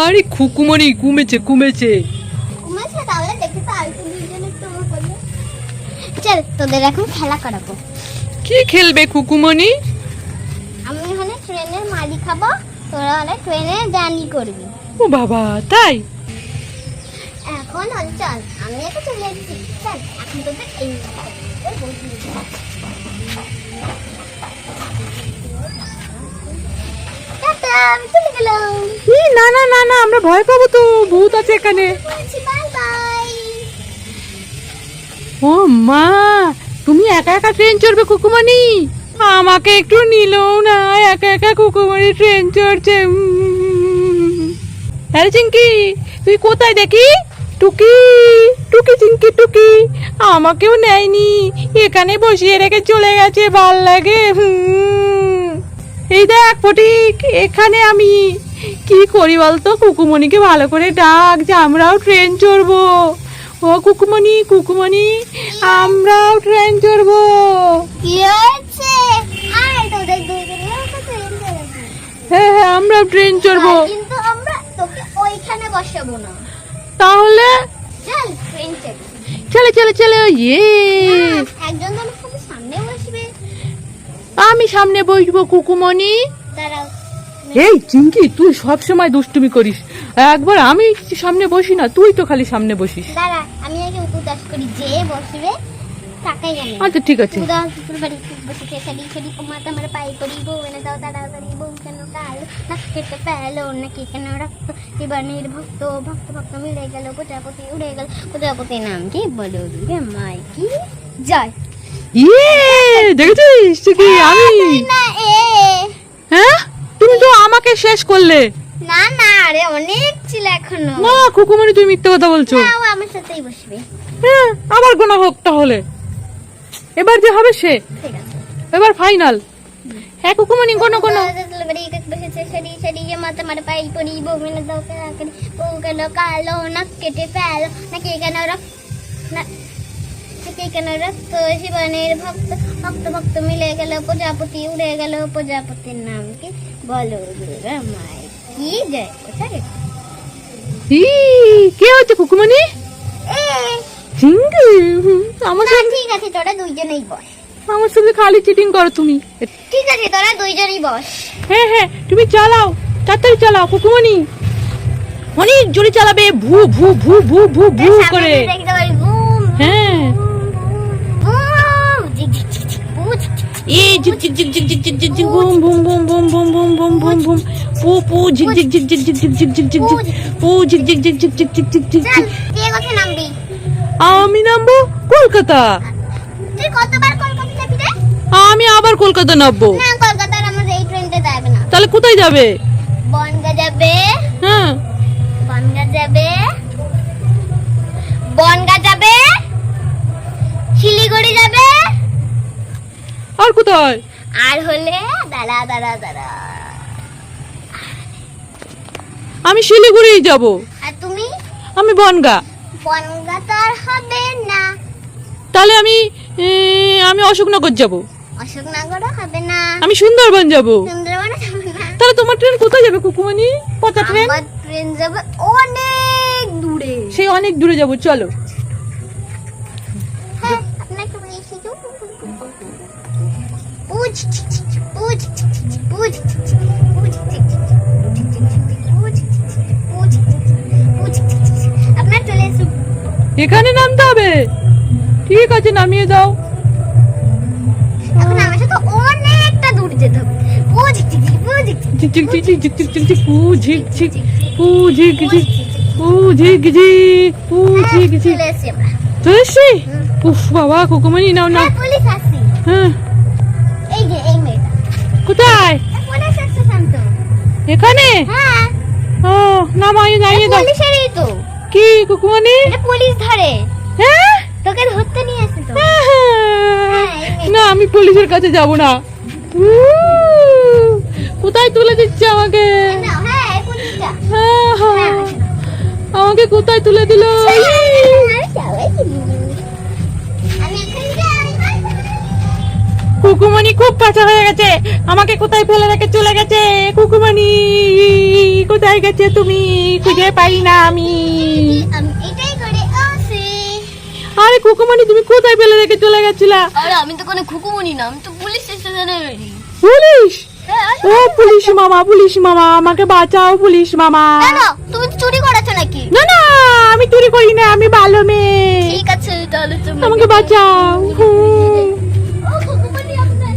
আরে খুকুমনি কমেছে কমেছে। তাহলে দেখি তো আরেকটু দুইজন একটু আমার করবে। চল তোদের এখন খেলা করাবো। কি খেলবে খুকুমনি? আমি হলে ট্রেনের মালি খাবো, তোরা হলে ট্রেনে জার্নি করবি। ও বাবা তাই? এখন হলে চল আমি একা চলে যাচ্ছি। চল এখন তোদের এই টাটা, আমি চলে গেলাম। না না না না, আমরা ভয় পাবো তো, ভূত আছে এখানে। Bye bye. ও মা, তুমি একা একা ট্রেন চড়বে খুকুমনি? আমাকে একটু নিলেও না, একা একা খুকুমনি ট্রেন চড়ছে। আরে চিঙ্কি তুই কোথায় দেখি? টুকি টুকি চিঙ্কি টুকি, আমাকেও নেয়নি, এখানে বসিয়ে রেখে চলে গেছে, ভাল লাগে। এই দেখ ফটিক, এখানে আমি কি করি বলতো? কুকুমনিকে ভালো করে ডাক যে আমরাও ট্রেন চড়বো। ও কুকুমনি কুকুমনি, আমরাও ট্রেন চড়বো। কি হয়েছে? আয় তোদের দুইজনের ট্রেন চড়বে। হ্যাঁ হ্যাঁ, আমরাও ট্রেন চড়বো। কিন্তু আমরা তোকে ওইখানে বসাবো না। তাহলে চল ট্রেন চড়বি। চলে চলে চলে। ইয়ে, একজন আমার সাথে সামনে বসবে। আমি সামনে বসবো কুকুমনি। দাঁড়াও। এই চিঙ্কি, তুই সব সময় দুষ্টুমি করিস। একবার আমি সামনে বসি না, তুই তো খালি সামনে বসিস। দাঁড়া, আমি আগে উদাস করি, যে বসবে তাকাই জানি। আচ্ছা ঠিক আছে। উদাস বাড়ি বসেছে, সারি সারি মাথা আমার পায়ে করিব, এনে দাও তাড়াতাড়ি, বউ কেন কালো, নাক কেটে পেলো, নাকি কেন রক্ত, জীবনের ভক্ত, ভক্ত ভক্ত মিলে গেল, প্রজাপতি উড়ে গেল, প্রজাপতির নাম কি বলো রে মাই কি জয়। ইয়ে, দেখেছিস কি আমি? না এ হ্যাঁ, তুমি তো আমাকে শেষ করলে। না না, আরে অনেক ছিল এখনো। না কুকুমনি, তুমি মিথ্যে কথা বলছো। না, ও আমার সাথেই বসবে। হ্যাঁ, আবার গোনা হোক তাহলে। এবার যে হবে সে, ঠিক আছে। এবার ফাইনাল। হ্যাঁ কুকুমনি, কোনো কোনো। বসেছে সারি সারি মাথা আমার পায়ে পড়িব, এনে দাও তাড়াতাড়ি, বউ কেন কালো, নাক কেটে পেলো, নাকি কেন রক্ত, নাকি কেন রক্ত, জীবনের ভক্ত, ভক্ত ভক্ত মিলে গেল, প্রজাপতি উড়ে গেল, প্রজাপতির নাম কি বলো দুর্গা মাই কি জয়। কোথায় ই, কে হচ্ছে কুকুমনি? এ চিঙ্কি, আমার না, সাথে ঠিক আছে তোরা দুইজনেই বস। আমার সাথে খালি চিটিং করো তুমি। ঠিক আছে তোরা দুইজনই বস। হ্যাঁ হ্যাঁ, তুমি চালাও, তাড়াতাড়ি চালাও কুকুমনি, অনেক জোরে চালাবে, ভু ভু ভু ভু ভু ভু করে। দেখতে পারি বুম হ্যাঁ, বুম ঝিক ঝিক ঝিক ঝিক, বু ঝিক ঝিক ঝিক, এই ঝিক ঝিক ঝিক ঝিক ঝিক ঝিক ঝিক ঝিক, বুম বুম বুম বুম বুম বুম বুম বুম বুম, পু পু ঝিক ঝিক ঝিক ঝিক ঝিক ঝিক ঝিক ঝিক ঝিক ঝিক, পু ঝিক ঝিক ঝিক ঝিক ঝিক ঝিক ঝিক ঝিক চল ঝিক। কে কোথায় নামবি? আমি নামবো কলকাতা। তুই কতবার কলকাতা যাবি রে? আমি আবার কলকাতা নামবো। না, কলকাতার আমাদের এই ট্রেনটা যাবে না। তাহলে কোথায় যাবে? বনগা যাবে, হ্যাঁ, বনগা যাবে, বনগা যাবে, শিলিগুড়ি যাবে, আর কোথায়? আর হলে দাঁড়া দাঁড়া দাঁড়া, আমি শিলিগুড়ি যাব। আর তুমি? আমি বনগা। বনগা তো আর হবে না। তাহলে আমি অশোকনগর যাব। অশোকনগরও হবে না। আমি সুন্দরবন যাব। সুন্দরবনে যাবে না। তাহলে তোমার ট্রেন কোথায় যাবে কুকুমনি? পচা ট্রেন? আমার ট্রেন যাবে অনেক দূরে। সেই অনেক দূরে যাব, চলো। হ্যাঁ, আপনাকে বলেছি তো। বুঝ বুঝ বুঝ বুঝ আপনার চলে এসো। এখানে নামতে হবে? ঠিক আছে, নামিয়ে দাও। এখন আমার সাথে অনেকটা দূর যেতে হবে। বুঝ বুঝ ঝিক ঝিক ঝিক ঝিক ঝিক ঝিক ঝিক, পু ঝিক ঝিক, পু ঝিক ঝিক, পু ঝিক ঝিক, পু ঝিক ঝিক। চলে এসছি আমরা। চলে এসছি? উফ বাবা কুকুমনি, নাও নাও। হ্যাঁ, পুলিশ আসছি। হ্যাঁ, এই যে এই মেয়েটা কোথায়? পুলিশ আসছে শান্ত। এখানে? হ্যাঁ, ও নামিয়ে নামিয়ে দাও। পুলিশেরই তো। কি কুকুমনি? এটা পুলিশ ধরে, হ্যাঁ, তোকে ধরতে নিয়ে আসছে তো। না, আমি পুলিশের কাছে যাব না। কোথায় তুলে দিচ্ছে আমাকে? নাও, হ্যাঁ এই পুলিশটা। আমাকে কোথায় তুলে দিল? কুকুমনি খুব কাঁচা হয়ে গেছে, আমাকে কোথায় ফেলে রেখে চলে গেছে কুকুমনি। কুকুমনি, কোথায় গেছে তুমি? খুঁজে পাই না আমি। আমি এটাই করে আসি। আরে কুকুমনি, তুমি কোথায় ফেলে রেখে চলে গেছিলা? আরে আমি তো কোনো খুকুমনি না, আমি তো পুলিশ স্টেশনে বেরি। পুলিশ? ও পুলিশ মামা, পুলিশ মামা, আমাকে বাঁচাও পুলিশ মামা। কেন তুমি চুরি করেছো নাকি? না না, আমি চুরি করি না, আমি ভালো মেয়ে। ঠিক আছে তাহলে তুমি আমাকে বাঁচাও। ও খুকুমনি আপনার।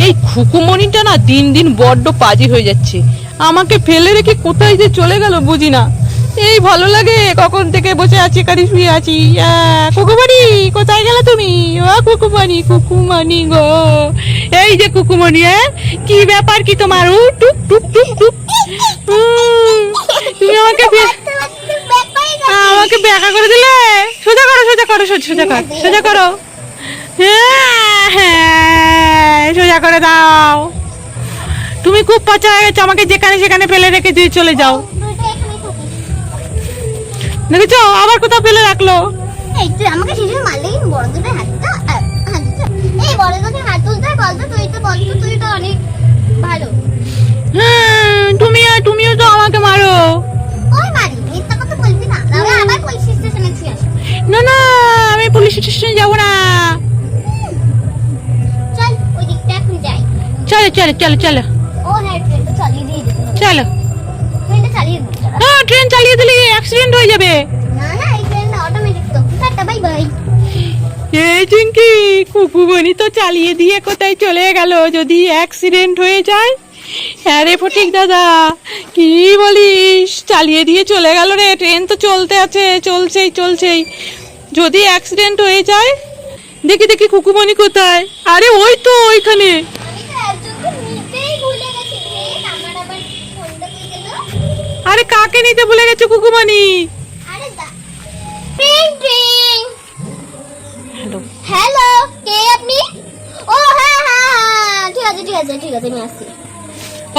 এই খুকুমনিটা না দিন দিন বড্ড পাজি হয়ে যাচ্ছে। আমাকে ফেলে রেখে কোথায় যে চলে গেল বুঝি না। এই ভালো লাগে কখন থেকে বসে আছি, কারি শুয়ে আছি। কুকুমনি, কোথায় গেলে তুমি? ও কুকুমনি, কুকুমনি গো, এই যে কুকুমনি, কি ব্যাপার কি তোমার? ও টুক টুক টুক টুক। তুমি আমাকে আমাকে ব্যাকা করে দিলে। সোজা করো, সোজা করো, সোজা কর, সোজা করো। হ্যাঁ হ্যাঁ, সোজা করে দাও। তুমি খুব পচা হয়ে গেছো, আমাকে যেখানে সেখানে ফেলে রেখে দিয়ে চলে যাও। দেখেছো আবার কোথাও ফেলে রাখলো। এই তুই আমাকে সেদিন মারলি, বড় দুটো হাতটা এই বড় দুটো হাত তুলতে বলতো, তুই তো অনেক ভালো। হ্যাঁ, তুমিও তো আমাকে মারো। ওই মারি, মিথ্যা কথা বলবি না, তাহলে আবার পুলিশ স্টেশনে ছুঁয়ে আসবি। না না, আমি পুলিশ স্টেশনে যাবো না। চল ওই দিকটা এখন যাই। চলো চলো চলো চলো ও হ্যাঁ, ট্রেনটা চালিয়ে দিয়ে যেতে হবে। চলো। ট্রেনটা চালিয়ে দিতে হবে। হ্যাঁ, ট্রেন চালিয়ে দিলে অ্যাক্সিডেন্ট হয়ে যাবে। না না, এই ট্রেনটা অটোমেটিক তো। Tata, bye bye. এই চিঙ্কি, কুকুমনি তো চালিয়ে দিয়ে কোথায় চলে গেল, যদি অ্যাক্সিডেন্ট হয়ে যায়। হ্যাঁ রে ফটিক দাদা, কি বলিস? চালিয়ে দিয়ে চলে গেল রে, ট্রেন তো চলতে আছে, চলছেই। যদি অ্যাক্সিডেন্ট হয়ে যায়, দেখি দেখি কুকুমনি কোথায়? আরে ওই তো ওইখানে। আমি তো একজনকে নিতেই ভুলে গেছি রে, আমার আবার ফোনটা পেয়ে গেল। আরে কাকে নিতে ভুলে গেছো কুকুমনি? আরে টিং টিং। হ্যালো, হ্যালো, কে আপনি? ও হ্যাঁ হ্যাঁ হ্যাঁ, ঠিক আছে আমি আসছি।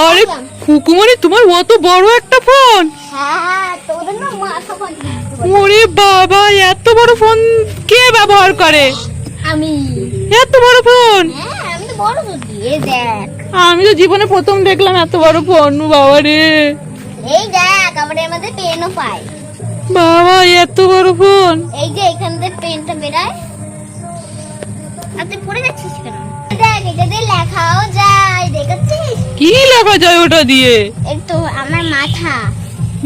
আরে কুকুমনি, তোমার অত বড় একটা ফোন? হ্যাঁ, তোদের না মাথা ফোন। ওরে বাবা, এত বড় ফোন কে ব্যবহার করে? আমি। এত বড় ফোন? হ্যাঁ, আমি তো বড় বুদ্ধি। এই দেখ, আমি তো জীবনে প্রথম দেখলাম এত বড় ফোন। বাবা রে এই দেখ, আবার এর মধ্যে পেনও পাই। বাবা, এত বড় ফোন। এই যে এখান থেকে পেনটা বেরায়। আর তুই পড়ে যাচ্ছিস কেন? দেখ, এটা দিয়ে লেখাও যায়, দেখেছিস? কি লেখা যায় ওটা দিয়ে? এই তো আমার মাথা।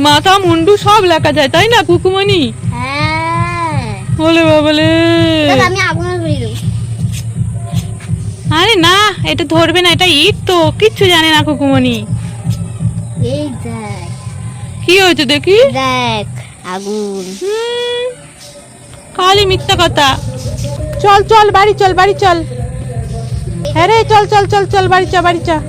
মাথা মুন্ডু সব লেখা যায়, তাই না কুকুমনি? হ্যাঁ, বলে বাবালে। দেখ আমি আগুন ধরিয়ে দেবো। আরে না, এটা ধরবে না, এটা ইট তো, কিচ্ছু জানে না কুকুমনি। এই দেখ, কি হয়েছে দেখি? দেখ আগুন। খালি মিথ্যা কথা। চল চল বাড়ি চল, বাড়ি চল। হ্যাঁ রে, চল চল চল চল, বাড়ি চল, বাড়ি চল।